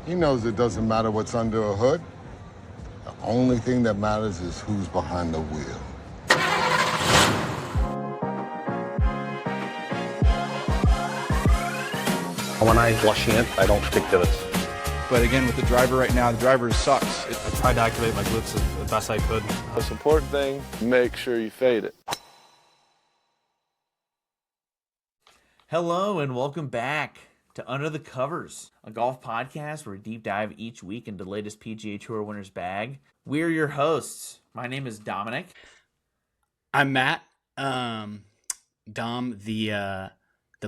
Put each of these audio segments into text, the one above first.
He knows it doesn't matter what's under a hood. The only thing that matters is who's behind the wheel. When I flush it, I don't stick divots. But again, with the driver right now, the driver sucks. I tried to activate my glutes the best I could. Most important thing, make sure you fade it. Hello and welcome back to Under the Covers, a golf podcast where we deep dive each week into the latest PGA Tour winners' bag. We're your hosts. My name is Dominic. I'm Matt. Dom, the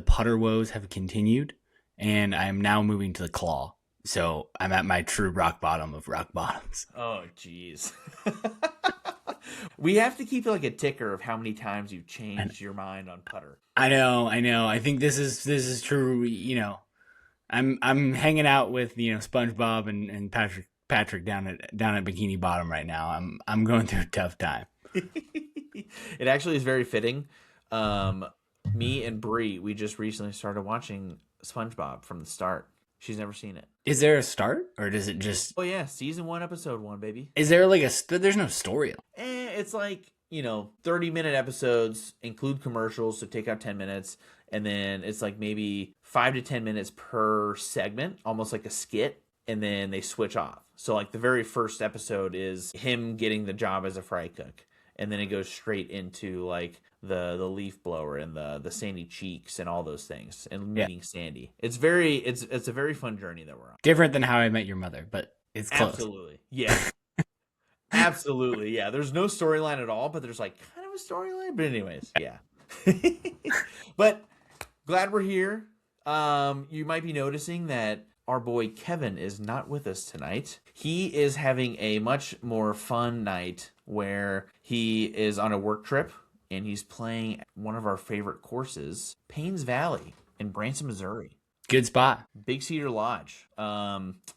putter woes have continued, and I am now moving to the claw. So I'm at my true rock bottom of rock bottoms. Oh, jeez. We have to keep like a ticker of how many times you've changed your mind on putter. I know. I think this is true. You know, I'm hanging out with SpongeBob and Patrick down at Bikini Bottom right now. I'm going through a tough time. It actually is very fitting. Me and Bree, we just recently started watching SpongeBob from the start. She's never seen it. Is there a start, or does it just? Oh yeah, season 1, episode 1, baby. Is there like there's no story? It's like 30-minute episodes, include commercials, so take out 10 minutes, and then it's like maybe 5 to 10 minutes per segment, almost like a skit, and then they switch off. So like the very first episode is him getting the job as a fry cook, and then it goes straight into like the leaf blower and the Sandy Cheeks and all those things, and meeting Sandy. It's a very fun journey that we're on. Different than How I Met Your Mother, but it's close. Absolutely, yeah. Absolutely, yeah. There's no storyline at all, but there's like kind of a storyline. But anyways, yeah. But glad we're here. You might be noticing that our boy Kevin is not with us tonight. He is having a much more fun night where he is on a work trip and he's playing one of our favorite courses, Paynes Valley in Branson, Missouri. Good spot. Big Cedar Lodge.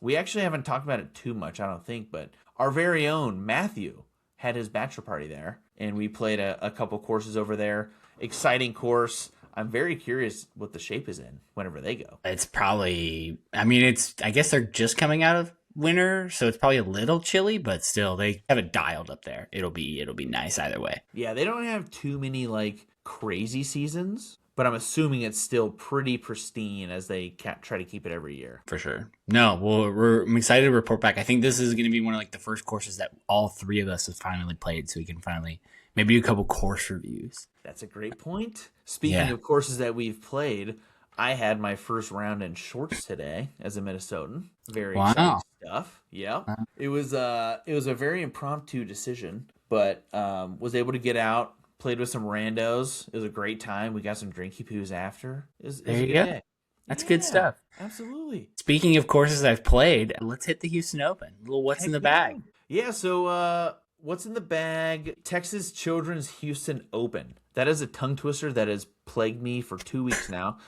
We actually haven't talked about it too much, I don't think, but our very own Matthew had his bachelor party there, and we played a couple courses over there. Exciting course. I'm very curious what the shape is in whenever they go. It's probably, I guess they're just coming out of winter, so it's probably a little chilly, but still they have it dialed up there. It'll be nice either way. Yeah, they don't have too many like crazy seasons, but I'm assuming it's still pretty pristine as they try to keep it every year. For sure. No, well, I'm excited to report back. I think this is going to be one of like the first courses that all three of us have finally played, so we can finally maybe do a couple course reviews. That's a great point. Speaking of courses that we've played, I had my first round in shorts today as a Minnesotan. Very exciting stuff. Yeah. Wow. It was a very impromptu decision, but was able to get out, played with some randos. It was a great time. We got some drinky poos after. There you go. That's good stuff. Absolutely. Speaking of courses I've played, let's hit the Houston Open. A little what's in the bag. Yeah, so what's in the bag? Texas Children's Houston Open. That is a tongue twister that has plagued me for 2 weeks now.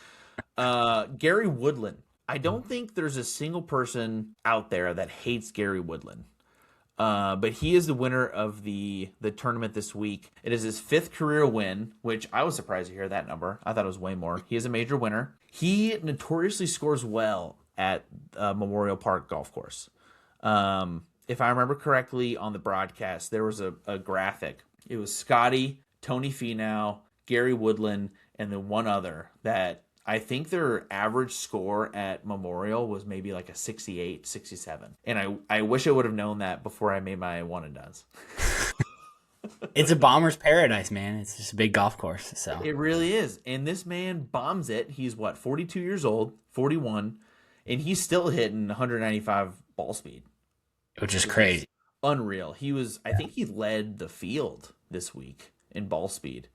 Gary Woodland. I don't think there's a single person out there that hates Gary Woodland. But he is the winner of the tournament this week. It is his 5th career win, which I was surprised to hear that number. I thought it was way more. He is a major winner. He notoriously scores well at Memorial Park Golf Course. If I remember correctly on the broadcast, there was a graphic. It was Scotty, Tony Finau, Gary Woodland, and then one other that I think their average score at Memorial was maybe like a 68, 67. And I wish I would have known that before I made my one and dones. It's a bomber's paradise, man. It's just a big golf course. So it really is. And this man bombs it. He's 42 years old, 41, and he's still hitting 195 ball speed. Which is crazy. Unreal. I think he led the field this week in ball speed.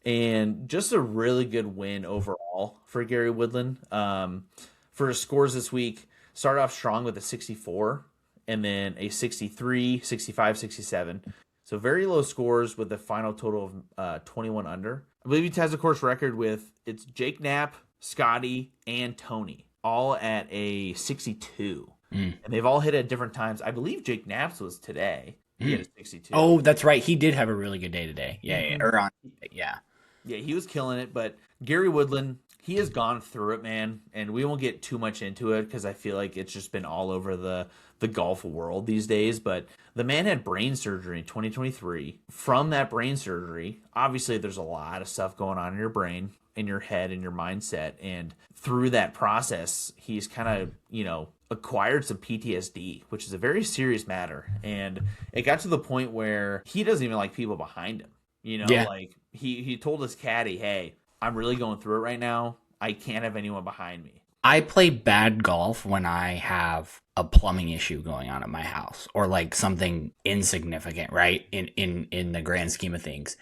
And just a really good win overall for Gary Woodland. For his scores this week, started off strong with a 64 and then a 63, 65, 67. So very low scores with a final total of 21 under. I believe he has a course record with it's Jake Knapp, Scotty, and Tony, all at a 62. And they've all hit at different times. I believe Jake Knapp's was today. He had a 62. Oh, that's right. He did have a really good day today. Yeah. Yeah, he was killing it. But Gary Woodland, he has gone through it, man, and we won't get too much into it because I feel like it's just been all over the golf world these days. But the man had brain surgery in 2023. From that brain surgery, obviously there's a lot of stuff going on in your brain, in your head, in your mindset, and through that process, he's kind of, acquired some PTSD, which is a very serious matter. And it got to the point where he doesn't even like people behind him. Like he told his caddy, hey, I'm really going through it right now. I can't have anyone behind me. I play bad golf when I have a plumbing issue going on at my house or like something insignificant, right? In the grand scheme of things.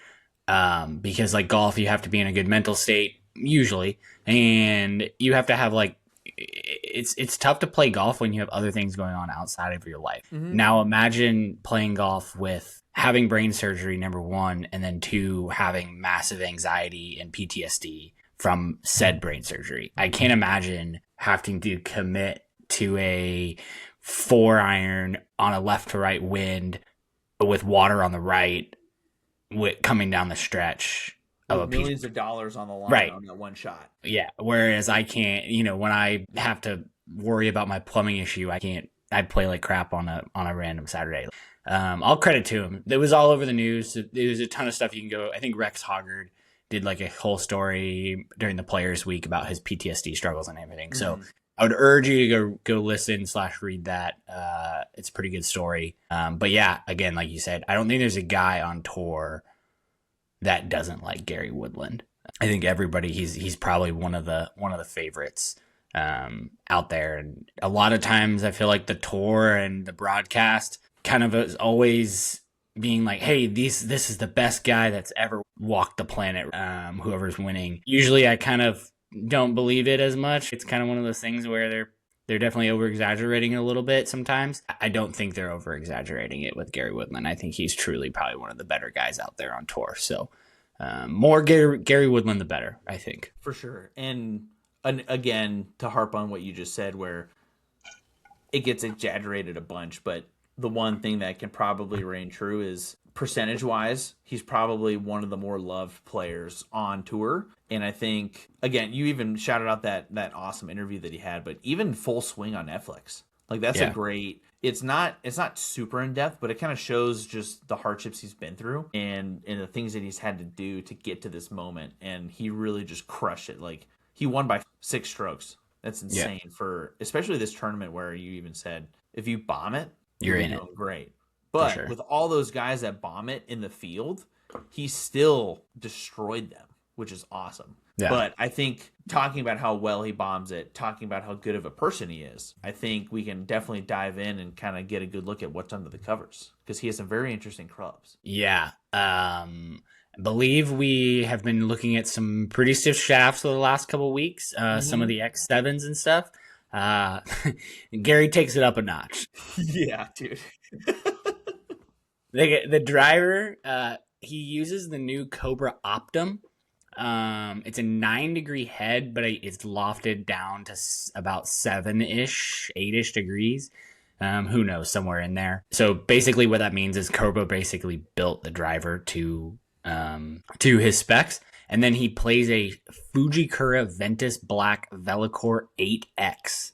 Because like golf, you have to be in a good mental state usually, and you have to have like, it's tough to play golf when you have other things going on outside of your life. Mm-hmm. Now imagine playing golf with having brain surgery, number one, and then two, having massive anxiety and PTSD from said brain surgery. I can't imagine having to commit to a 4-iron on a left to right wind with water on the right, coming down the stretch. With millions of dollars on the line, right, on that one shot. Yeah. Whereas I can't, when I have to worry about my plumbing issue, I play like crap on a random Saturday. I'll credit to him. It was all over the news. There was a ton of stuff you can go. I think Rex Hoggard did like a whole story during the Players Week about his PTSD struggles and everything. Mm-hmm. So I would urge you to go listen / read that. It's a pretty good story. But yeah, again, like you said, I don't think there's a guy on tour that doesn't like Gary Woodland. I think everybody, he's probably one of the favorites out there. And a lot of times I feel like the tour and the broadcast kind of is always being like, hey, this is the best guy that's ever walked the planet, whoever's winning. Usually I kind of don't believe it as much. It's kind of one of those things where they're definitely over-exaggerating a little bit sometimes. I don't think they're over-exaggerating it with Gary Woodland. I think he's truly probably one of the better guys out there on tour. So more Gary Woodland, the better, I think. For sure. And again, to harp on what you just said, where it gets exaggerated a bunch, but the one thing that can probably reign true is percentage-wise, he's probably one of the more loved players on tour. And I think, again, you even shouted out that awesome interview that he had, but even Full Swing on Netflix. Like, that's a great... It's not super in-depth, but it kind of shows just the hardships he's been through and the things that he's had to do to get to this moment. And he really just crushed it. Like, he won by 6 strokes. That's insane for... Especially this tournament where you even said, if you bomb it, you're in it. Great. But with all those guys that bomb it in the field, he still destroyed them, which is awesome. Yeah. But I think talking about how well he bombs it, talking about how good of a person he is, I think we can definitely dive in and kind of get a good look at what's under the covers because he has some very interesting clubs. Yeah. I believe we have been looking at some pretty stiff shafts for the last couple of weeks, some of the X7s and stuff. Gary takes it up a notch. Yeah, dude. The driver, he uses the new Cobra Optum. It's a 9-degree head, but it's lofted down to about 7-ish, 8-ish degrees. Who knows, somewhere in there. So basically what that means is Cobra basically built the driver to his specs. And then he plays a Fujikura Ventus Black Velocore 8X,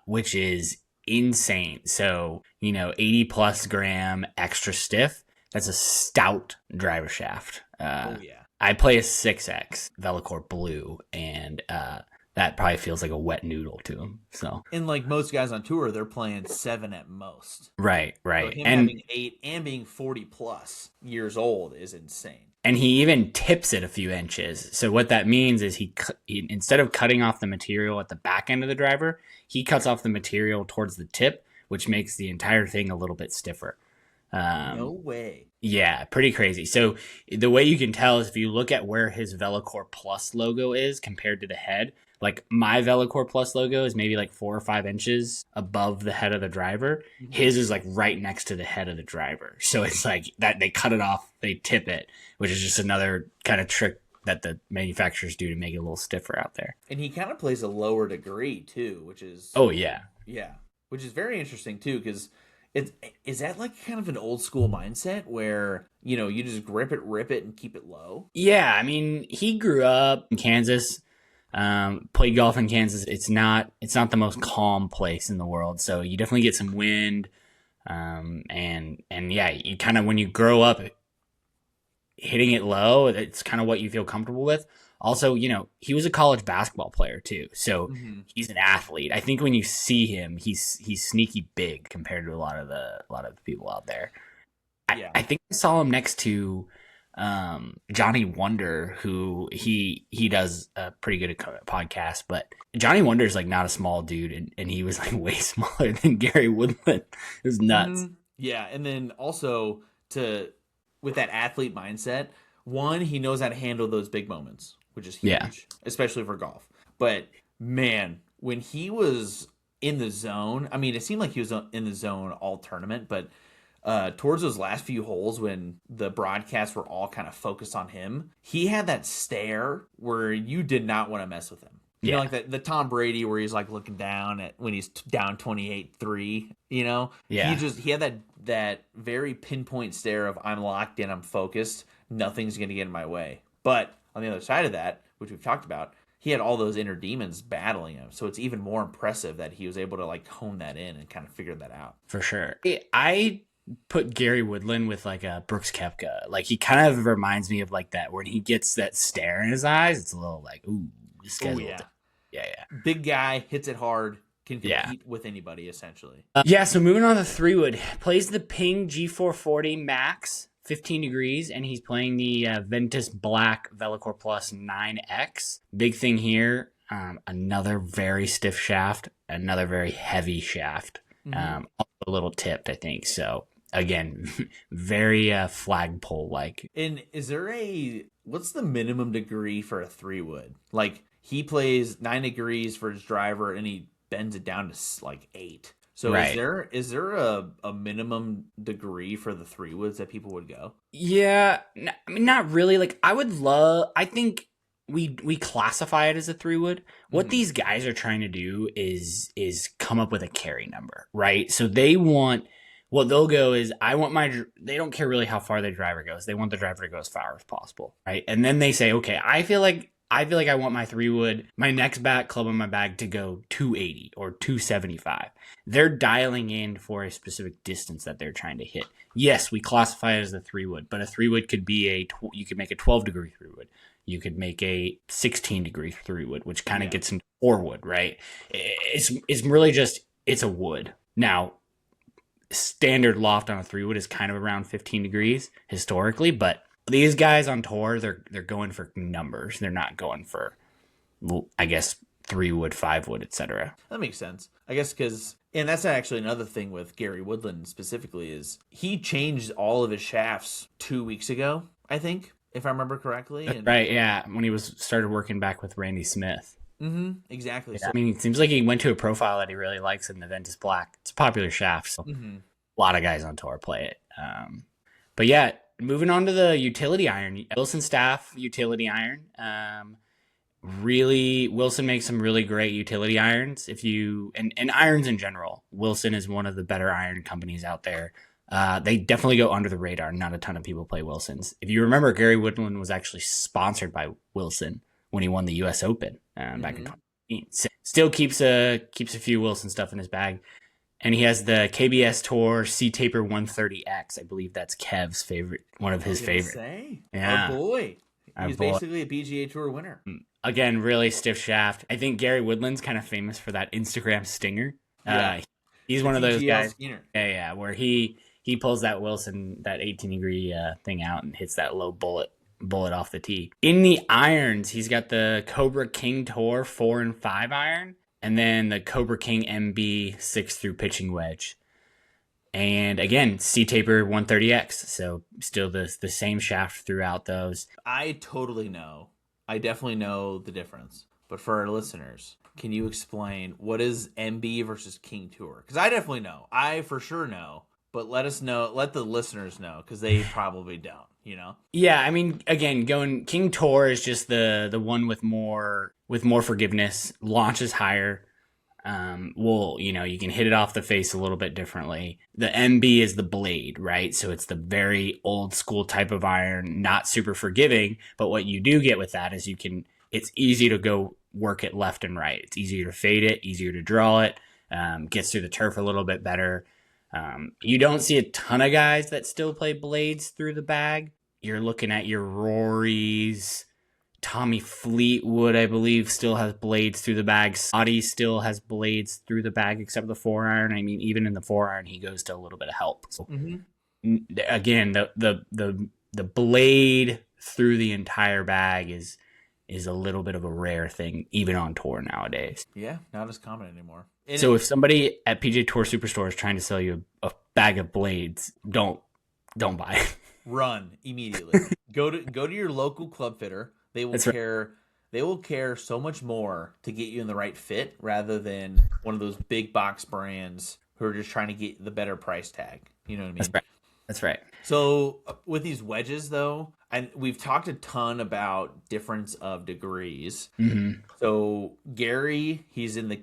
which is insane. So, 80 plus gram extra stiff. That's a stout driver shaft. Oh, yeah. I play a 6X Velocore Blue, and that probably feels like a wet noodle to him. So, and like most guys on tour, they're playing 7 at most. Right. So him having 8 and being 40 plus years old is insane. And he even tips it a few inches. So what that means is he instead of cutting off the material at the back end of the driver, he cuts off the material towards the tip, which makes the entire thing a little bit stiffer. No way. Yeah, pretty crazy. So the way you can tell is if you look at where his Velocore Plus logo is compared to the head. Like my Velocore Plus logo is maybe like 4 or 5 inches above the head of the driver. Mm-hmm. His is like right next to the head of the driver. So it's like that they cut it off, they tip it, which is just another kind of trick that the manufacturers do to make it a little stiffer out there. And he kind of plays a lower degree too, which is... Oh, yeah. Yeah, which is very interesting too, because is that like kind of an old school mindset where, you just grip it, rip it, and keep it low? Yeah, I mean, he grew up in Kansas. Played golf in Kansas. It's not the most calm place in the world. So you definitely get some wind. And yeah, you kind of, when you grow up hitting it low, it's kind of what you feel comfortable with. Also, he was a college basketball player too, so he's an athlete. I think when you see him, he's sneaky big compared to a lot of the people out there. I think I saw him next to Johnny Wonder, who he does a pretty good podcast, but Johnny Wonder is like not a small dude, and he was like way smaller than Gary Woodland. It was nuts. Yeah, and then also with that athlete mindset, one, he knows how to handle those big moments, which is huge, especially for golf. But man, when he was in the zone, I mean, it seemed like he was in the zone all tournament, but towards those last few holes when the broadcasts were all kind of focused on him, he had that stare where you did not want to mess with him. You know, like the Tom Brady where he's like looking down at when he's down 28-3, Yeah. He had that very pinpoint stare of I'm locked in, I'm focused, nothing's going to get in my way. But on the other side of that, which we've talked about, he had all those inner demons battling him. So it's even more impressive that he was able to like hone that in and kind of figure that out. For sure. I put Gary Woodland with like a Brooks Koepka. Like he kind of reminds me of like that when he gets that stare in his eyes, it's a little like, ooh, this guy's yeah. Big guy, hits it hard, can compete with anybody essentially. So moving on to 3-wood. Plays the Ping G440 Max, 15 degrees, and he's playing the Ventus Black Velocore Plus 9X. Big thing here, another very stiff shaft, another very heavy shaft. A little tipped, I think. So again, very flagpole like. And is there what's the minimum degree for a 3-wood? Like he plays 9 degrees for his driver and he bends it down to like 8. So is there a minimum degree for the 3-woods that people would go? Yeah, I mean, not really. Like I think we classify it as a 3-wood. What these guys are trying to do is come up with a carry number, right? So what they'll go is, they don't care really how far their driver goes. They want the driver to go as far as possible, right? And then they say, okay, I feel like I want my 3-wood, my next club on my bag to go 280 or 275. They're dialing in for a specific distance that they're trying to hit. Yes, we classify it as a 3-wood, but a 3-wood could be you could make a 12-degree 3-wood. You could make a 16-degree 3-wood, which kind of gets into 4-wood, right? It's really just, it's a wood. Now, standard loft on a 3-wood is kind of around 15 degrees historically, but these guys on tour, they're going for numbers. They're not going for, I guess, 3-wood, 5-wood, etc. That makes sense. I guess and that's actually another thing with Gary Woodland specifically is he changed all of his shafts 2 weeks ago, I think, if I remember correctly. Right, yeah, when he started working back with Randy Smith. Exactly. Yeah, I mean, it seems like he went to a profile that he really likes in the Ventus Black. It's a popular shaft, so a lot of guys on tour play it. But yeah, moving on to the utility iron, Wilson Staff utility iron. Wilson makes some really great utility irons. And irons in general, Wilson is one of the better iron companies out there. They definitely go under the radar. Not a ton of people play Wilsons. If you remember, Gary Woodland was actually sponsored by Wilson when he won the U.S. Open back in 2018. Still keeps a few Wilson stuff in his bag. And he has the KBS Tour C-Taper 130X. I believe that's Kev's favorite, one of his favorites. Yeah. Our boy. He's basically a PGA Tour winner. Again, really stiff shaft. I think Gary Woodland's kind of famous for that Instagram stinger. He's one of those guys. Yeah, where he pulls that Wilson, that 18-degree thing out and hits that low bullet off the tee. In the irons, he's got the Cobra King Tour 4 and 5 iron. And then the Cobra King MB 6 through pitching wedge. And again, C-Taper 130X. So still the same shaft throughout those. I definitely know the difference. But for our listeners, can you explain what is MB versus King Tour? Because I definitely know. I for sure know. But let the listeners know, because they probably don't, Yeah, I mean, again, King Tour is just the one with more forgiveness, launches higher. You can hit it off the face a little bit differently. The MB is the blade, right? So it's the very old school type of iron, not super forgiving. But what you do get with that is it's easy to go work it left and right. It's easier to fade it, easier to draw it, gets through the turf a little bit better. You don't see a ton of guys that still play blades through the bag. You're looking at your Rorys. Tommy Fleetwood, I believe, still has blades through the bag. Scotty still has blades through the bag, except the 4-iron. I mean, even in the 4-iron, he goes to a little bit of help. So, again, the blade through the entire bag is a little bit of a rare thing, even on tour nowadays. Yeah, not as common anymore. So if somebody at PJ Tour Superstore is trying to sell you a bag of blades, don't buy it. Run immediately. Go to your local club fitter. They will care. They will care so much more to get you in the right fit rather than one of those big box brands who are just trying to get the better price tag. You know what I mean? That's right. So with these wedges, though, and we've talked a ton about difference of degrees. Mm-hmm. So Gary, he's in the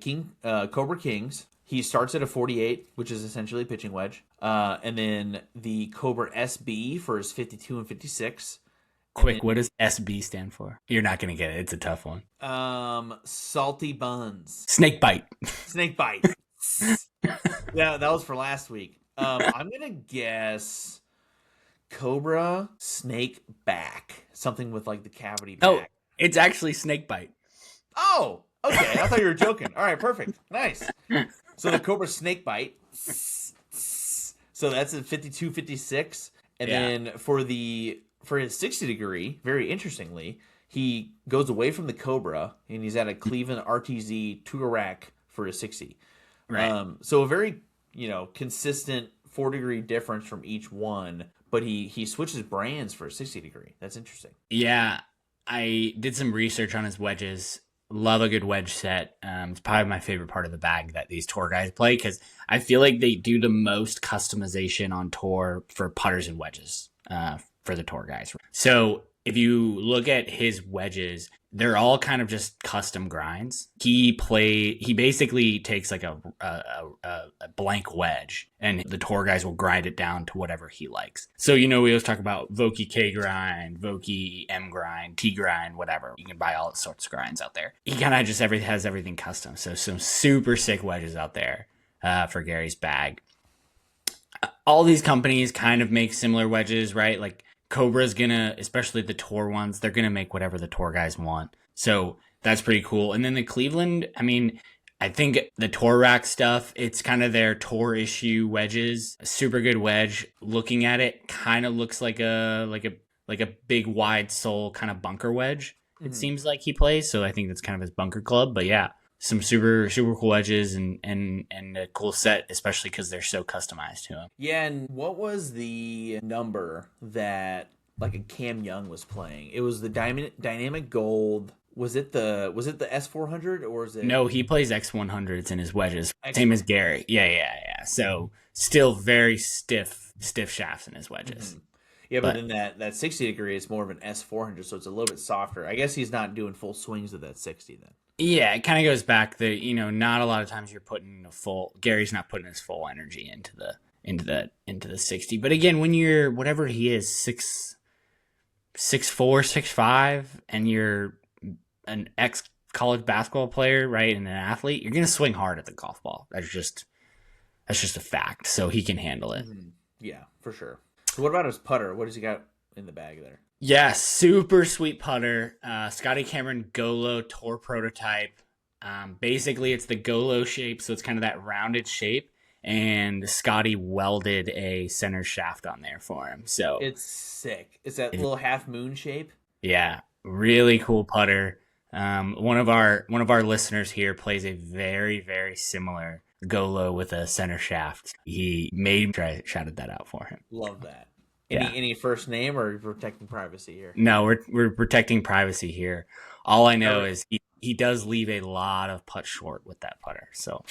Cobra Kings. He starts at a 48, which is essentially a pitching wedge. And then the Cobra SB for his 52 and 56. Quick, what does SB stand for? You're not going to get it. It's a tough one. Salty buns. Snake bite. Snake bite. Yeah, that was for last week. I'm going to guess Cobra snake back. Something with like the cavity back. Oh, it's actually snake bite. Oh, okay. I thought you were joking. All right, perfect. Nice. So the Cobra snake bite. So that's a 52, 56. And then for his 60 degree, very interestingly, he goes away from the Cobra and he's at a Cleveland RTZ Tour rack for his 60. Right. So a very, consistent 4-degree difference from each one, but he switches brands for a 60 degree. That's interesting. Yeah, I did some research on his wedges. Love a good wedge set. It's probably my favorite part of the bag that these tour guys play because I feel like they do the most customization on tour for putters and wedges for the tour guys. So if you look at his wedges, they're all kind of just custom grinds. He basically takes like a blank wedge and the tour guys will grind it down to whatever he likes. So, we always talk about Vokey K grind, Vokey M grind, T grind, whatever. You can buy all sorts of grinds out there. He kind of just has everything custom. So some super sick wedges out there for Gary's bag. All these companies kind of make similar wedges, right? Like Cobra's gonna, especially the tour ones, they're gonna make whatever the tour guys want. So that's pretty cool. And then the Cleveland, I think the tour rack stuff, it's kind of their tour issue wedges. A super good wedge. Looking at it, kind of looks like a big wide sole kind of bunker wedge. Mm-hmm. It seems like he plays. So I think that's kind of his bunker club. But yeah, some super cool wedges and a cool set, especially because they're so customized to him. Yeah, and what was the number that like a Cam Young was playing? It was the dynamic gold. Was it the S400 or is it? No, he plays X100s in his wedges. Same as Gary. Yeah. So still very stiff shafts in his wedges. Mm-hmm. Yeah, but then that 60 degree is more of an S400, so it's a little bit softer. I guess he's not doing full swings of that 60 then. Yeah, it kind of goes back that, not a lot of times you're putting Gary's not putting his full energy into the 60. But again, when you're whatever he is, 6'4", 6'5", and you're an ex-college basketball player, right, and an athlete, you're going to swing hard at the golf ball. That's just a fact. So he can handle it. Mm-hmm. Yeah, for sure. So what about his putter? What does he got in the bag there? Yeah, super sweet putter. Scotty Cameron Golo Tour prototype. Basically, it's the Golo shape, so it's kind of that rounded shape. And Scotty welded a center shaft on there for him. So it's sick. It's that little half moon shape. Yeah, really cool putter. One of our listeners here plays a very, very similar Golo with a center shaft. He shouted that out for him. Love that. Yeah. Any first name or protecting privacy here? No, we're protecting privacy here. All I know is he does leave a lot of putt short with that putter. So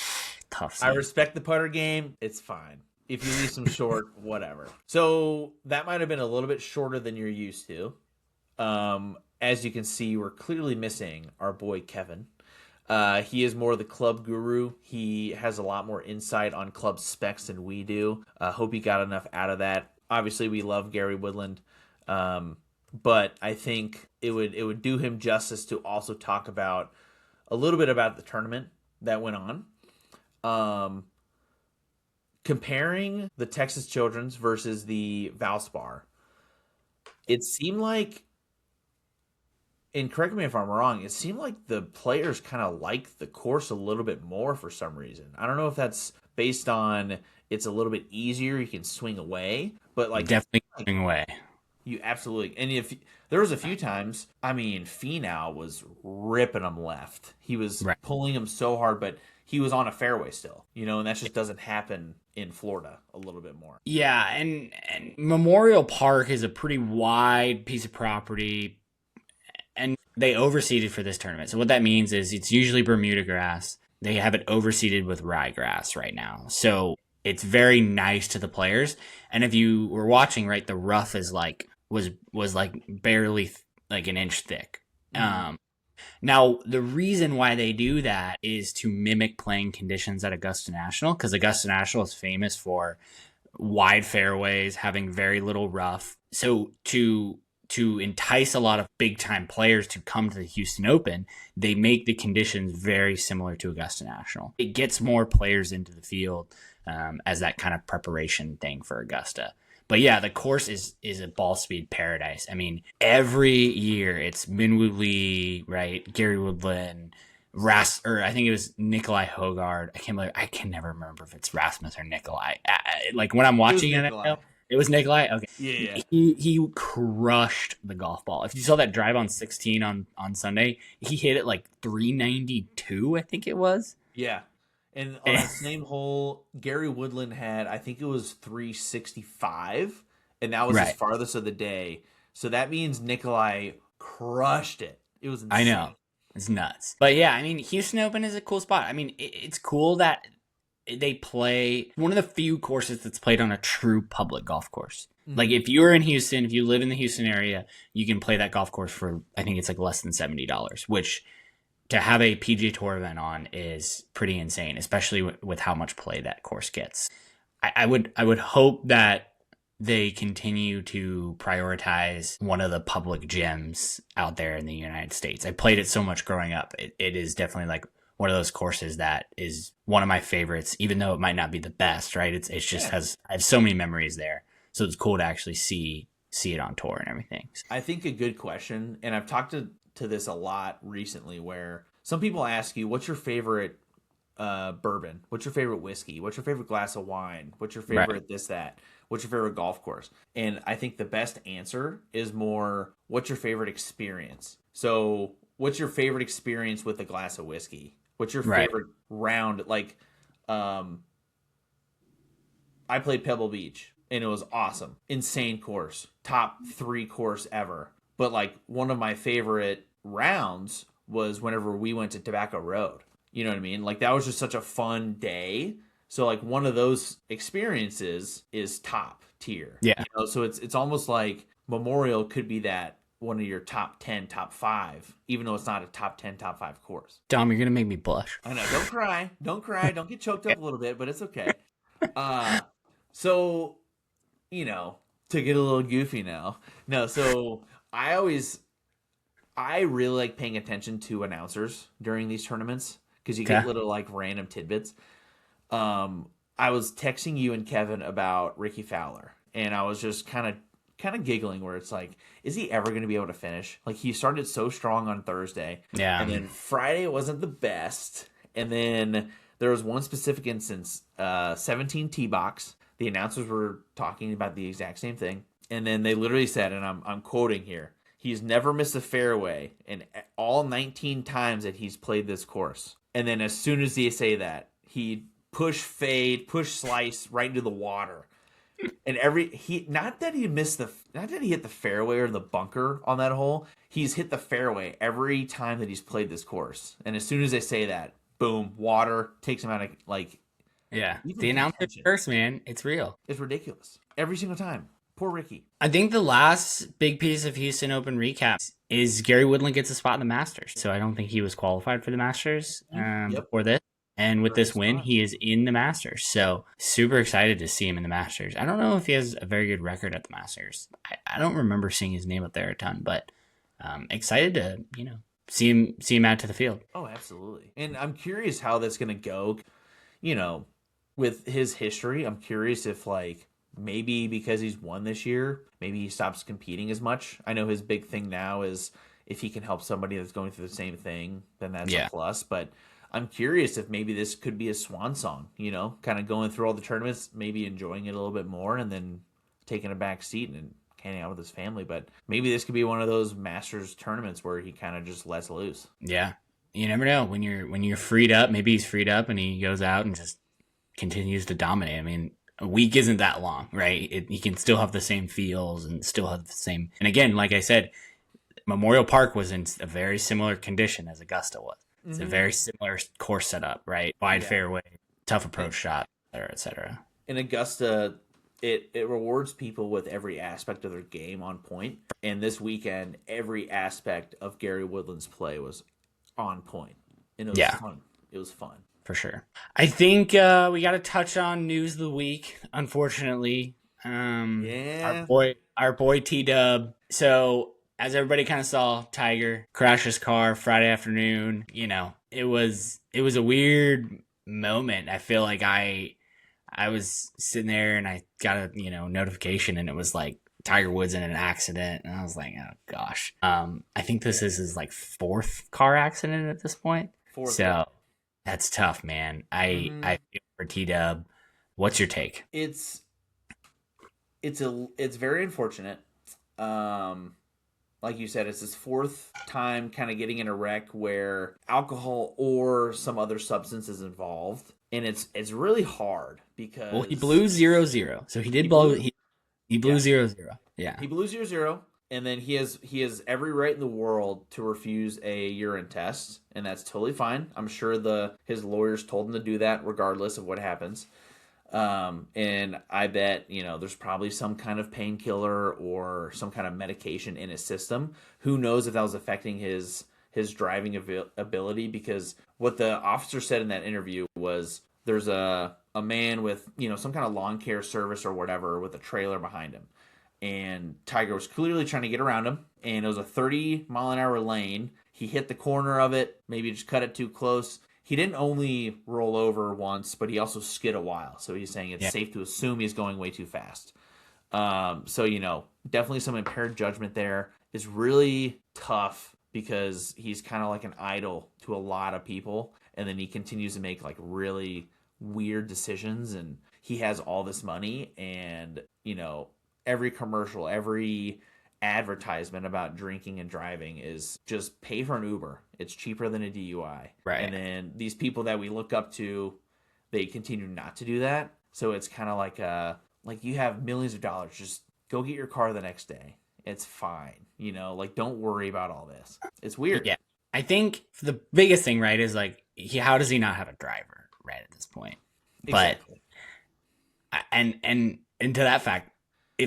tough. I respect the putter game. It's fine. If you leave some short, whatever. So that might have been a little bit shorter than you're used to. As you can see, we're clearly missing our boy Kevin. He is more the club guru. He has a lot more insight on club specs than we do. Hope he got enough out of that. Obviously, we love Gary Woodland, but I think it would do him justice to also talk about a little bit about the tournament that went on. Comparing the Texas Children's versus the Valspar, it seemed like, and correct me if I'm wrong, it seemed like the players kind of liked the course a little bit more for some reason. I don't know if that's based on it's a little bit easier, you can swing away, but like Definitely swing away. you absolutely, and if there was a few times, I mean, Finau was ripping them left. He was pulling them so hard, but he was on a fairway still, and that just doesn't happen in Florida a little bit more. Yeah, and Memorial Park is a pretty wide piece of property, and they overseeded for this tournament. So what that means is it's usually Bermuda grass. They have it overseeded with ryegrass right now. So it's very nice to the players. And if you were watching, right, the rough is like was like barely like an inch thick. Now, the reason why they do that is to mimic playing conditions at Augusta National, because Augusta National is famous for wide fairways, having very little rough. So to entice a lot of big-time players to come to the Houston Open, they make the conditions very similar to Augusta National. It gets more players into the field as that kind of preparation thing for Augusta. But yeah, the course is a ball speed paradise. I mean, every year it's Minwoo Lee, right? Gary Woodland, I think it was Nikolai Hogard. I can never remember if it's Rasmus or Nikolai. Like when I'm watching it was Nikolai. Okay. Yeah. He crushed the golf ball. If you saw that drive on 16 on Sunday, he hit it like 392, I think it was. Yeah. And on the same hole, Gary Woodland had, I think it was 365, and that was his farthest of the day. So that means Nikolai crushed it. It was insane. I know. It's nuts. But yeah, I mean, Houston Open is a cool spot. I mean, it's cool that they play one of the few courses that's played on a true public golf course. Mm-hmm. Like if you're in Houston, if you live in the Houston area, you can play that golf course for, I think it's like less than $70, which to have a PGA Tour event on is pretty insane, especially with how much play that course gets. I would hope that they continue to prioritize one of the public gyms out there in the United States. I played it so much growing up. It is definitely like one of those courses that is one of my favorites, even though it might not be the best, right? It's just I have so many memories there. So it's cool to actually see it on tour and everything. I think a good question, and I've talked to this a lot recently, where some people ask you, what's your favorite bourbon? What's your favorite whiskey? What's your favorite glass of wine? What's your favorite this, that? What's your favorite golf course? And I think the best answer is more, what's your favorite experience? So what's your favorite experience with a glass of whiskey? What's your favorite round? Like, I played Pebble Beach, and it was awesome. Insane course. Top 3 course ever. But like one of my favorite rounds was whenever we went to Tobacco Road. You know what I mean? Like that was just such a fun day. So like one of those experiences is top tier. Yeah. So it's almost like Memorial could be that one of your top 10, top 5, even though it's not a top 10, top 5 course. Dom, you're going to make me blush. I know. Don't cry. Don't cry. Don't get choked up a little bit, but it's okay. So, to get a little goofy now. No, so I really like paying attention to announcers during these tournaments because you get little like random tidbits. I was texting you and Kevin about Ricky Fowler, and I was just kind of giggling where it's like, is he ever going to be able to finish? Like he started so strong on Thursday, and then Friday wasn't the best, and then there was one specific instance, 17 tee box. The announcers were talking about the exact same thing, and then they literally said, and I'm quoting here, he's never missed a fairway in all 19 times that he's played this course. And then as soon as they say that, he push fade, push slice right into the water. And not that he hit the fairway or the bunker on that hole. He's hit the fairway every time that he's played this course. And as soon as they say that, boom, water takes him out of like. Yeah, the announcer's first, man. It's real. It's ridiculous every single time. Poor Ricky. I think the last big piece of Houston Open recap is Gary Woodland gets a spot in the Masters. So I don't think he was qualified for the Masters before this. And with this win, he is in the Masters. So super excited to see him in the Masters. I don't know if he has a very good record at the Masters. I don't remember seeing his name up there a ton, but excited to, see him out to the field. Oh, absolutely. And I'm curious how that's going to go. You know, with his history, I'm curious if like maybe because he's won this year, maybe he stops competing as much. I know his big thing now is if he can help somebody that's going through the same thing, then that's a plus. But I'm curious if maybe this could be a swan song, you know, kind of going through all the tournaments, maybe enjoying it a little bit more and then taking a back seat and hanging out with his family. But maybe this could be one of those Masters tournaments where he kind of just lets loose. Yeah. You never know when you're freed up, maybe he's freed up and he goes out and just continues to dominate. I mean, a week isn't that long, right? He can still have the same feels and still have the same. And again, like I said, Memorial Park was in a very similar condition as Augusta was. It's a very similar course setup, right? Wide fairway, tough approach shot, et cetera. In Augusta, it rewards people with every aspect of their game on point. And this weekend, every aspect of Gary Woodland's play was on point. And it was fun. It was fun. For sure. I think we got to touch on news of the week, unfortunately. Our boy T-Dub. So as everybody kind of saw, Tiger crashed his car Friday afternoon. You know, it was a weird moment. I feel like I was sitting there and I got a notification and it was like Tiger Woods in an accident, and I was like, oh gosh. I think this is his like fourth car accident at this point. So that's tough, man. I feel for T-Dub. What's your take? It's very unfortunate. Like you said, it's his fourth time kind of getting in a wreck where alcohol or some other substance is involved. And it's really hard because he blew 0-0. So he did blow he blew 0-0. Yeah. He blew 0-0, and then he has every right in the world to refuse a urine test, and that's totally fine. I'm sure his lawyers told him to do that regardless of what happens. And I bet, there's probably some kind of painkiller or some kind of medication in his system. Who knows if that was affecting his driving ability, because what the officer said in that interview was there's a man with, some kind of lawn care service or whatever with a trailer behind him. And Tiger was clearly trying to get around him, and it was a 30-mile-an-hour lane. He hit the corner of it, maybe just cut it too close. He didn't only roll over once, but he also skid a while. So he's saying it's safe to assume he's going way too fast. So, definitely some impaired judgment there. It's really tough because he's kind of like an idol to a lot of people. And then he continues to make like really weird decisions, and he has all this money, and, every commercial, every advertisement about drinking and driving is just pay for an Uber. It's cheaper than a DUI. Right. And then these people that we look up to, they continue not to do that. So it's kind of like you have millions of dollars, just go get your car the next day. It's fine. Don't worry about all this. It's weird. Yeah. I think the biggest thing, right, is like, how does he not have a driver right at this point? Exactly. But, and to that fact,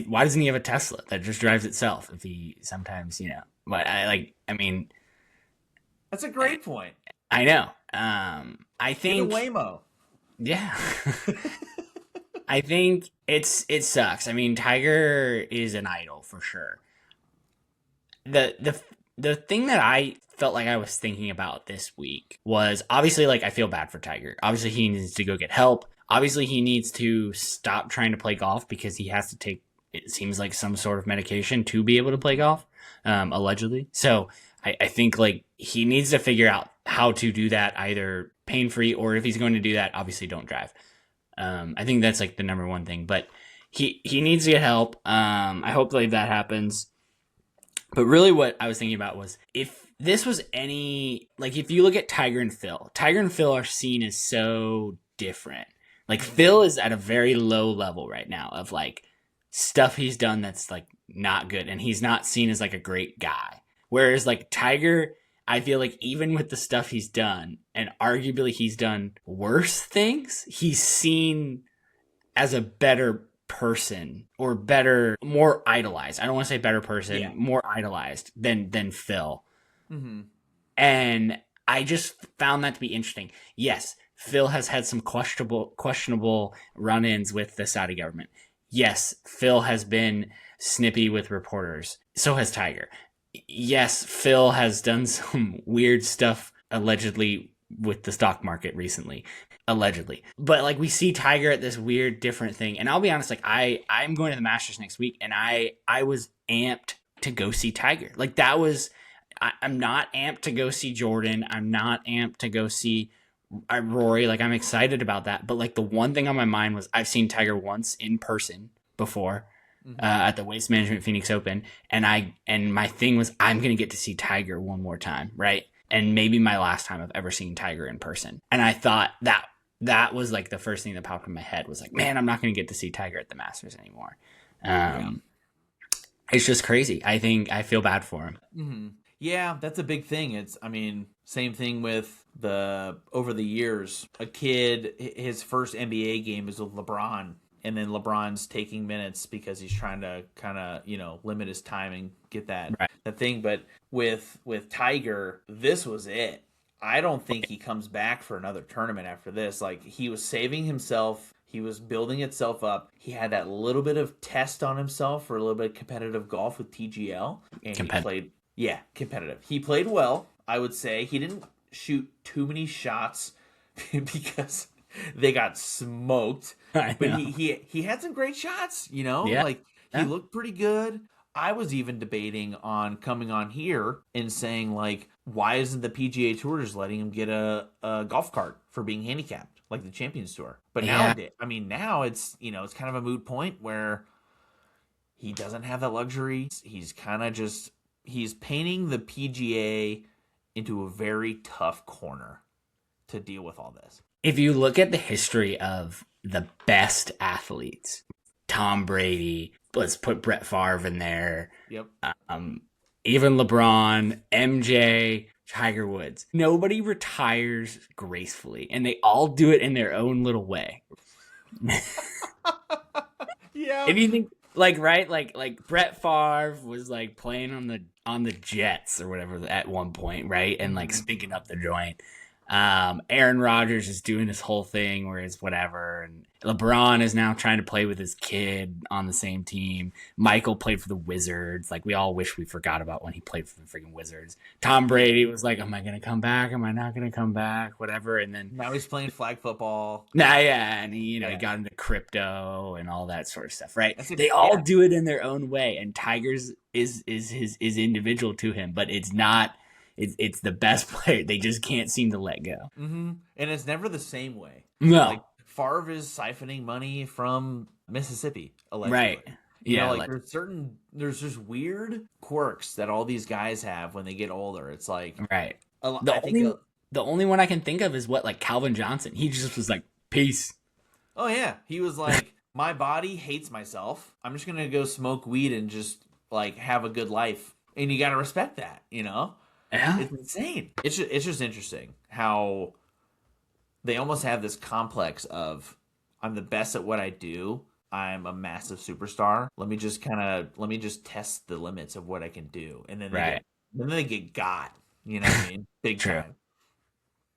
why doesn't he have a Tesla that just drives itself if he sometimes, but I mean, that's a great point. I know. I think get a Waymo. Yeah. I think it sucks. I mean, Tiger is an idol for sure. The thing that I felt like I was thinking about this week was obviously, like, I feel bad for Tiger. Obviously he needs to go get help. Obviously he needs to stop trying to play golf because he has to take, it seems like, some sort of medication to be able to play golf, allegedly. So I think like he needs to figure out how to do that either pain-free, or if he's going to do that, obviously don't drive. I think that's like the number one thing, but he needs to get help. I hope like that happens. But really what I was thinking about was if this was if you look at Tiger and Phil are seen as so different. Like Phil is at a very low level right now of like stuff he's done that's like not good, and he's not seen as like a great guy. Whereas like Tiger, I feel like even with the stuff he's done, and arguably he's done worse things, he's seen as a better person, or better, more idolized. I don't want to say better person, more idolized than Phil. Mm-hmm. And I just found that to be interesting. Yes, Phil has had some questionable run-ins with the Saudi government. Yes, Phil has been snippy with reporters. So has Tiger. yes, Phil has done some weird stuff allegedly with the stock market recently. Allegedly. But like we see Tiger at this weird different thing. And I'll be honest, like I'm going to the Masters next week and I was amped to go see Tiger. Like that was I'm not amped to go see Jordan. I'm not amped to go see Rory. Like I'm excited about that. But like the one thing on my mind was I've seen Tiger once in person before. At the Waste Management Phoenix Open, and my thing was I'm gonna get to see Tiger one more time, right? And maybe my last time I've ever seen Tiger in person. And I thought that was like the first thing that popped in my head was like, man, I'm not gonna get to see Tiger at the Masters anymore. It's just crazy. I feel bad for him. Mm-hmm. Yeah, that's a big thing. Same thing with over the years, a kid, his first NBA game is with LeBron. And then LeBron's taking minutes because he's trying to kind of, limit his time and get that thing. But with Tiger, this was it. I don't think he comes back for another tournament after this. Like, he was saving himself. He was building itself up. He had that little bit of test on himself for a little bit of competitive golf with TGL. And he played, competitive. He played well, I would say. He didn't shoot too many shots because they got smoked. But he had some great shots, He looked pretty good. I was even debating on coming on here and saying, like, why isn't the PGA Tour just letting him get a golf cart for being handicapped, like the Champions Tour? But now it's, it's kind of a moot point where he doesn't have that luxury. He's kind of he's painting the PGA into a very tough corner to deal with all this. If you look at the history of the best athletes, Tom Brady, let's put Brett Favre in there. Yep. Even LeBron, MJ, Tiger Woods. Nobody retires gracefully, and they all do it in their own little way. Yeah. If you think like Brett Favre was like playing on the Jets or whatever at one point, right? And like stinking up the joint. Aaron Rodgers is doing this whole thing where it's whatever, and LeBron is now trying to play with his kid on the same team. Michael played for the Wizards. Like, we all wish we forgot about when he played for the freaking Wizards. Tom Brady was like, am I going to come back? Am I not going to come back? Whatever. And then now he's playing flag football. And he, he got into crypto and all that sort of stuff, right? They all do it in their own way, and Tiger's is individual to him, but it's not. It's the best player. They just can't seem to let go. Mm-hmm. And it's never the same way. No. Like, Favre is siphoning money from Mississippi, allegedly. Right. There's just weird quirks that all these guys have when they get older. It's like, right. The only one I can think of is like Calvin Johnson. He just was like, peace. Oh, yeah. He was like, my body hates myself. I'm just going to go smoke weed and just like have a good life. And you got to respect that, Yeah. It's insane. It's just interesting how they almost have this complex of, I'm the best at what I do. I'm a massive superstar. Let me just test the limits of what I can do. And then they get got, you know what I mean? Big time.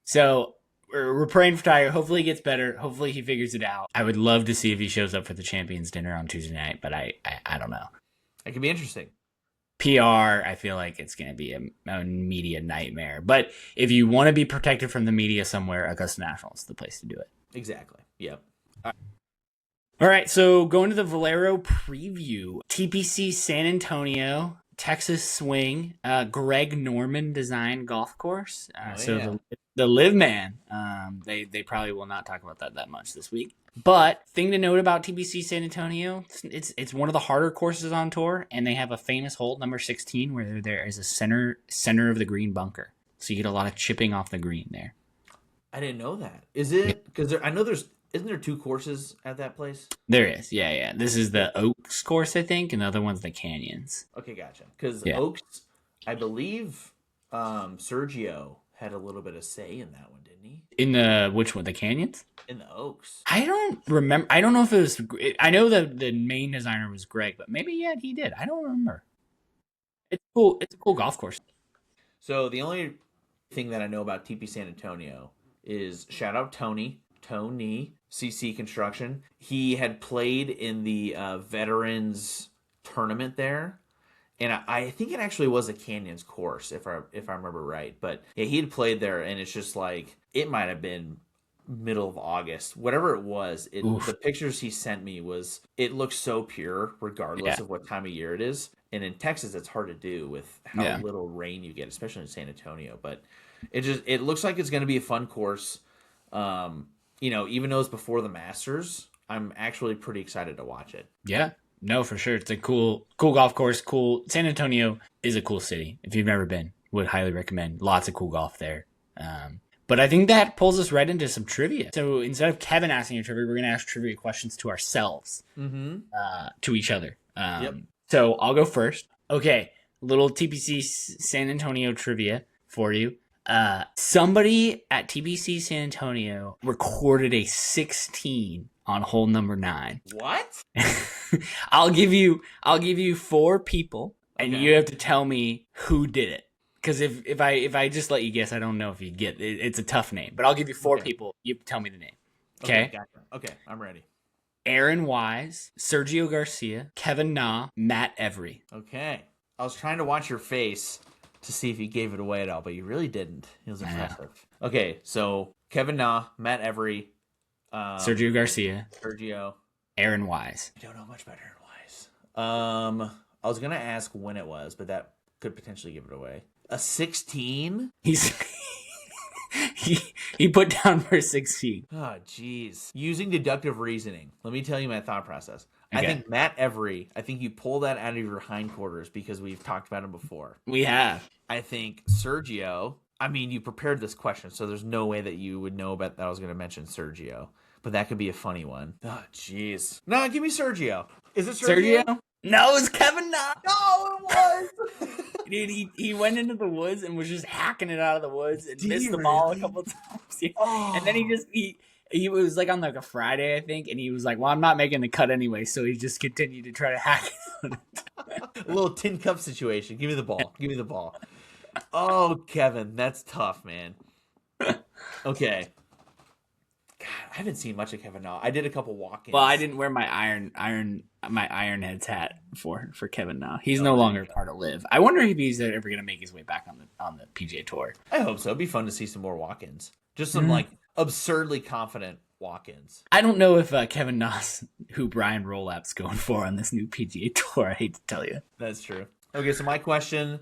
So we're praying for Tiger. Hopefully he gets better. Hopefully he figures it out. I would love to see if he shows up for the Champions Dinner on Tuesday night, but I don't know. It could be interesting. PR, I feel like it's going to be a media nightmare. But if you want to be protected from the media somewhere, Augusta National is the place to do it. Exactly. Yep. All right, so going to the Valero preview. TPC San Antonio, Texas Swing, Greg Norman designed golf course. The Live Man, they probably will not talk about that much this week. But thing to note about TPC San Antonio, it's one of the harder courses on tour, and they have a famous hole, number 16, where there is a center of the green bunker. So you get a lot of chipping off the green there. I didn't know that. Is it? Because I know isn't there two courses at that place? There is, yeah. This is the Oaks course, I think, and the other one's the Canyons. Okay, gotcha. Because Oaks, I believe Sergio had a little bit of say in that one, didn't he? In the, which one, the Canyons? In the Oaks. I don't remember. I don't know if it was, I know the main designer was Greg, but maybe, he did. I don't remember. It's cool. It's a cool golf course. So the only thing that I know about TP San Antonio is shout out Tony CC Construction. He had played in the veterans tournament there, And I think it actually was a Canyons course, if I remember right. But yeah, he had played there, and it's just like it might have been middle of August, whatever it was. The pictures he sent me it looks so pure, regardless of what time of year it is. And in Texas, it's hard to do with how little rain you get, especially in San Antonio. But it looks like it's going to be a fun course. Even though it's before the Masters, I'm actually pretty excited to watch it. Yeah. No, for sure. It's a cool golf course. Cool. San Antonio is a cool city. If you've never been, would highly recommend. Lots of cool golf there. But I think that pulls us right into some trivia. So instead of Kevin asking a trivia, we're going to ask trivia questions to ourselves, to each other. So I'll go first. Okay, little TPC San Antonio trivia for you. Somebody at TPC San Antonio recorded a 16 on hole number 9. What? I'll give you 4 people, and you have to tell me who did it. Because if I just let you guess, I don't know if you get it. It's a tough name, but I'll give you 4 people. You tell me the name. Okay. Gotcha. Okay, I'm ready. Aaron Wise, Sergio Garcia, Kevin Na, Matt Every. Okay. I was trying to watch your face to see if you gave it away at all, but you really didn't. It was impressive. Okay, so Kevin Na, Matt Every, Sergio Garcia, Aaron Wise. I don't know much about Aaron Wise. I was gonna ask when it was, but that could potentially give it away. A 16? He put down for 16. Oh, jeez. Using deductive reasoning, let me tell you my thought process. Okay. I think Matt Every, you pull that out of your hindquarters because we've talked about him before. We have. I think Sergio, you prepared this question, so there's no way that you would know about that I was going to mention Sergio. But that could be a funny one. Oh, jeez. No, give me Sergio. Is it Sergio? No, it's Kevin Na. No, it was. Dude, he went into the woods and was just hacking it out of the woods and missed the ball a couple times. Oh. And then he was like on like a Friday, I think, and he was like, well, I'm not making the cut anyway, so he just continued to try to hack it out. A little tin cup situation. Give me the ball. Oh, Kevin, that's tough, man. Okay. God, I haven't seen much of Kevin Na. I did a couple walk-ins. Well, I didn't wear my Ironheads hat for Kevin Na. He's no longer part of Live. I wonder if he's ever going to make his way back on the PGA Tour. I hope so. It'd be fun to see some more walk-ins. Just some absurdly confident walk-ins. I don't know if Kevin Na's who Brian Rolap's going for on this new PGA Tour. I hate to tell you. That's true. Okay, so my question,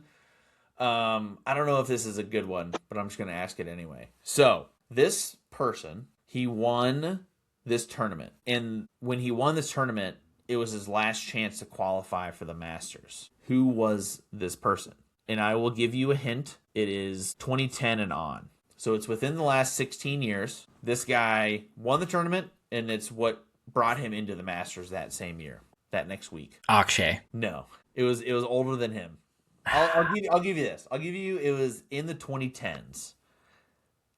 I don't know if this is a good one, but I'm just going to ask it anyway. So this person, he won this tournament. And when he won this tournament, it was his last chance to qualify for the Masters. Who was this person? And I will give you a hint. It is 2010 and on. So it's within the last 16 years. This guy won the tournament, and it's what brought him into the Masters that same year, that next week. Akshay. No, it was older than him. I'll give you this. It was in the 2010s.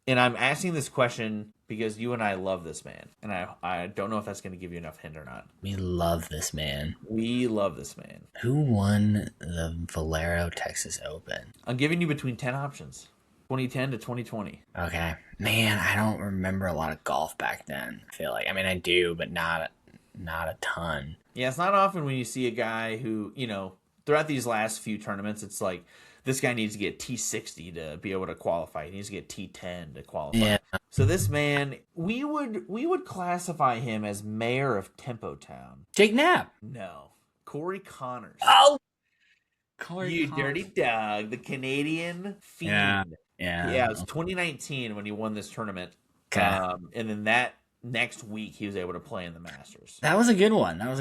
And I'm asking this question because you and I love this man. And I don't know if that's going to give you enough hint or not. We love this man. Who won the Valero Texas Open? I'm giving you between 10 options. 2010 to 2020. Okay. Man, I don't remember a lot of golf back then. I feel like. I do, but not a ton. Yeah, it's not often when you see a guy who, throughout these last few tournaments, it's like, this guy needs to get T60 to be able to qualify. He needs to get T10 to qualify. Yeah. So this man, we would classify him as mayor of Tempo Town. Jake Knapp. No. Corey Connors. Oh! You dirty dog. The Canadian fiend. Yeah, it was 2019 when he won this tournament. Okay. And then that next week, he was able to play in the Masters. That was a good one. That was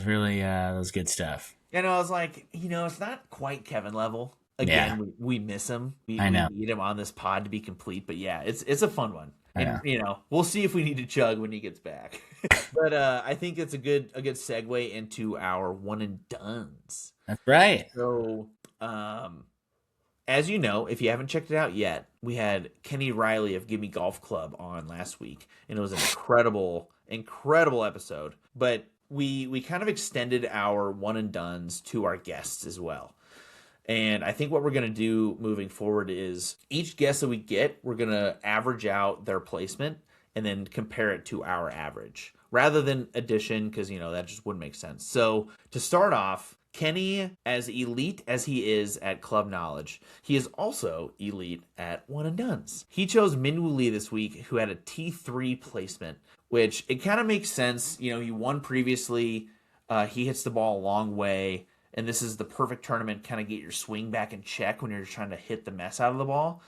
really, that was good stuff. And I was like, it's not quite Kevin level. Again, we miss him. We need him on this pod to be complete. But yeah, it's a fun one. And we'll see if we need to chug when he gets back. But I think it's a good segue into our one and dones. That's right. So, as you know, if you haven't checked it out yet, we had Kenny Riley of Gimme Golf Club on last week, and it was an incredible episode. But we kind of extended our one and dones to our guests as well. And I think what we're going to do moving forward is each guest that we get, we're going to average out their placement and then compare it to our average rather than addition, because, that just wouldn't make sense. So to start off, Kenny, as elite as he is at club knowledge, he is also elite at one and dones. He chose Minwoo Lee this week, who had a T3 placement, which it kind of makes sense. You know, he won previously. He hits the ball a long way, and this is the perfect tournament kind of get your swing back in check when you're trying to hit the mess out of the ball.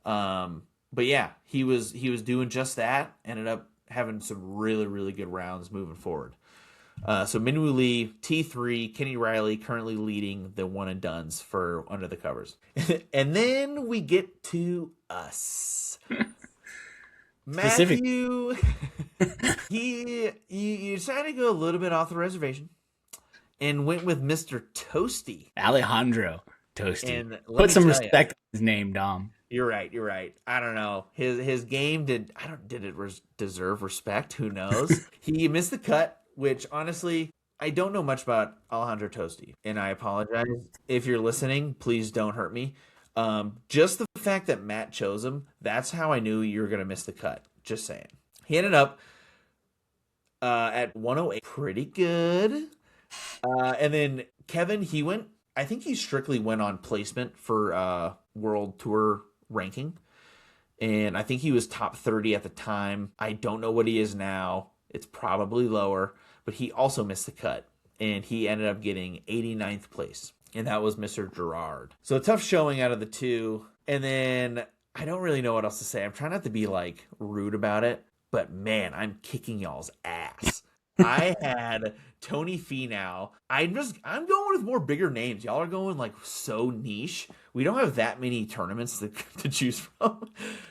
But yeah, he was doing just that. Ended up having some really, really good rounds moving forward. So Minwoo Lee, T3, Kenny Riley currently leading the one and dones for Under the Covers. And then we get to us. Matthew, you decided to go a little bit off the reservation and went with Mr. Toasty. Alejandro Toasty. And Put some respect on his name, Dom. You're right. I don't know. His game did it deserve respect? Who knows? He missed the cut, which honestly, I don't know much about Alejandro Toasty, and I apologize if you're listening. Please don't hurt me. Just the fact that Matt chose him, that's how I knew you were gonna miss the cut. Just saying. He ended up at 108, pretty good. And then Kevin, I think he strictly went on placement for World Tour ranking. And I think he was top 30 at the time. I don't know what he is now. It's probably lower, but he also missed the cut. And he ended up getting 89th place. And that was Mr. Gerard. So a tough showing out of the two. And then I don't really know what else to say. I'm trying not to be like rude about it, but man, I'm kicking y'all's ass. I had Tony Finau. I'm going with more bigger names. Y'all are going like so niche. We don't have that many tournaments to choose from.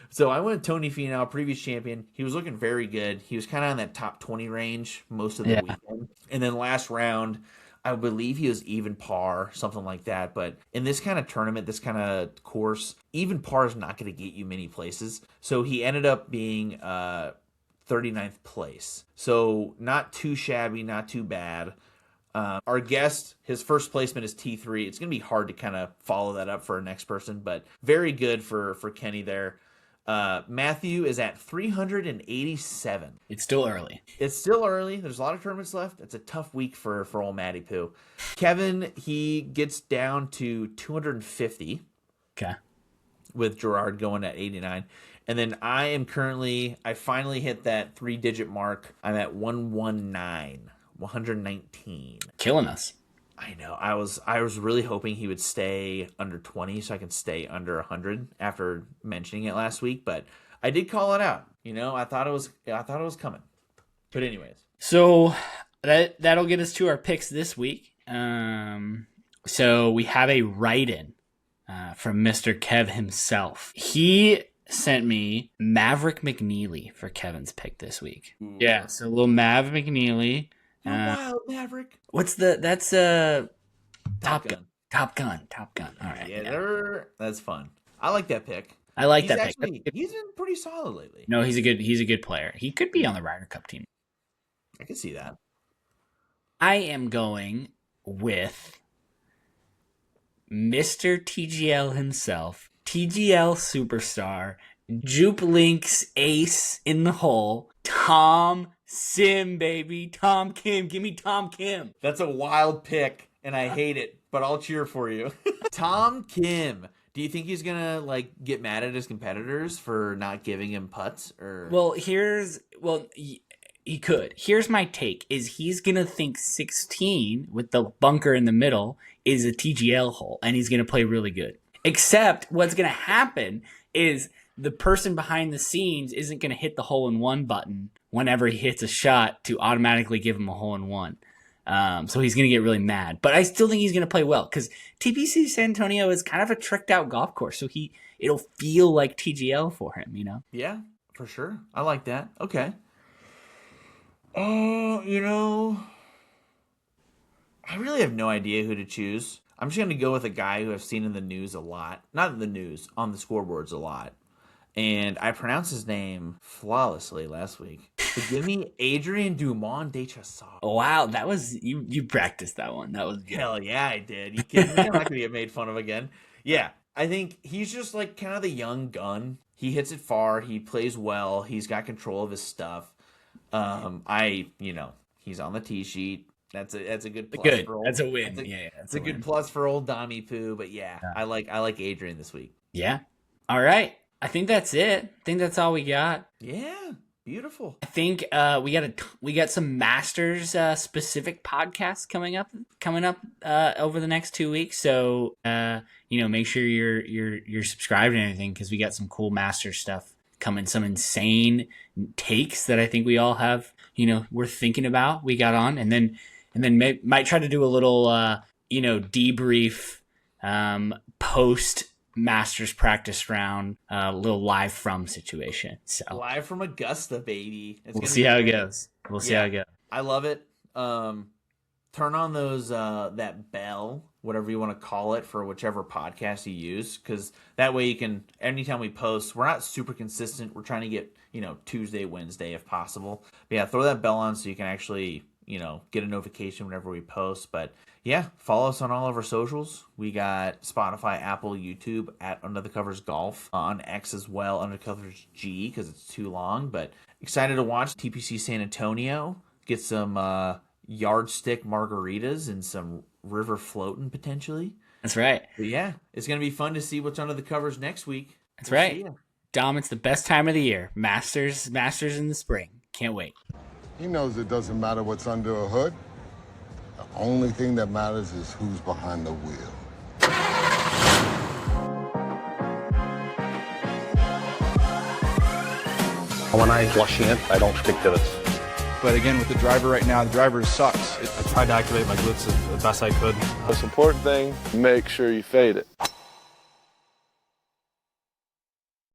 So I went Tony Finau, previous champion. He was looking very good. He was kind of in that top 20 range most of the weekend. And then last round, I believe he was even par, something like that. But in this kind of tournament, this kind of course, even par is not going to get you many places. So he ended up being 39th place. So not too shabby, not too bad. Our guest, his first placement is T3. It's going to be hard to kind of follow that up for our next person, but very good for Kenny there. Matthew is at 387. It's still early. There's a lot of tournaments left. It's a tough week for old Matty Poo. Kevin, he gets down to 250. Okay. With Gerard going at 89. And then I finally hit that 3-digit mark. I'm at 119. Killing us. I know. I was really hoping he would stay under 20 so I can stay under 100 after mentioning it last week, but I did call it out. You know, I thought it was coming. But anyways. So that'll get us to our picks this week. So we have a write-in from Mr. Kev himself. He sent me Maverick McNeely for Kevin's pick this week. Ooh. Yeah, so a little Mav McNeely. Wild Maverick. That's Top Gun. All right. Yeah, that's fun. I like that pick. I like that pick. He's been pretty solid lately. No, he's a good player. He could be on the Ryder Cup team. I can see that. I am going with Mr. TGL himself, TGL superstar, Jupe Link's ace in the hole, Tom Sim, baby. Tom Kim. Give me Tom Kim. That's a wild pick, and I hate it, but I'll cheer for you. Tom Kim. Do you think he's gonna like get mad at his competitors for not giving him putts? Or he could. Here's my take: is he's gonna think 16 with the bunker in the middle is a TGL hole, and he's gonna play really good. Except what's gonna happen is the person behind the scenes isn't gonna hit the hole-in-one button whenever he hits a shot to automatically give him a hole-in-one. So he's going to get really mad. But I still think he's going to play well because TPC San Antonio is kind of a tricked out golf course. So it'll feel like TGL for him, you know? Yeah, for sure. I like that. Okay. I really have no idea who to choose. I'm just going to go with a guy who I've seen in the news a lot. Not in the news, on the scoreboards a lot. And I pronounced his name flawlessly last week. So give me Adrian Dumont de Chassard. Oh, wow, that was you practiced that one. That was good. Hell yeah, I did. You kidding me? I'm not gonna get made fun of again. Yeah, I think he's just like kind of the young gun. He hits it far. He plays well. He's got control of his stuff. He's on the tee sheet. That's a good plus. Good. For old, That's a win. That's Yeah, it's a good plus for old Dommy Poo. But yeah, I like Adrian this week. Yeah. All right. I think that's it. I think that's all we got. Yeah. Beautiful. I think we got some Masters specific podcasts coming up over the next 2 weeks. So make sure you're subscribed and everything, because we got some cool Masters stuff coming. Some insane takes that I think we all have we're thinking about. We got on, and then might try to do a little debrief post Masters practice round, a little live from situation. So live from Augusta, baby. We'll see how it goes. I love it. Turn on those that bell, whatever you want to call it, for whichever podcast you use, because that way you can, anytime we post, we're not super consistent. We're trying to get Tuesday, Wednesday if possible. But yeah, throw that bell on so you can actually get a notification whenever we post. But yeah, follow us on all of our socials. We got Spotify, Apple, YouTube at Under the Covers Golf, on X as well, Under the Covers G, because it's too long. But excited to watch TPC San Antonio get some yardstick margaritas and some river floating potentially. That's right. But yeah, it's gonna be fun to see what's under the covers next week. That's right, Dom. It's the best time of the year. Masters in the spring. Can't wait. He knows it doesn't matter what's under a hood. The only thing that matters is who's behind the wheel. When I washing it, I don't stick divots. But again, with the driver right now, the driver sucks. I tried to activate my glutes the best I could. Most important thing, make sure you fade it.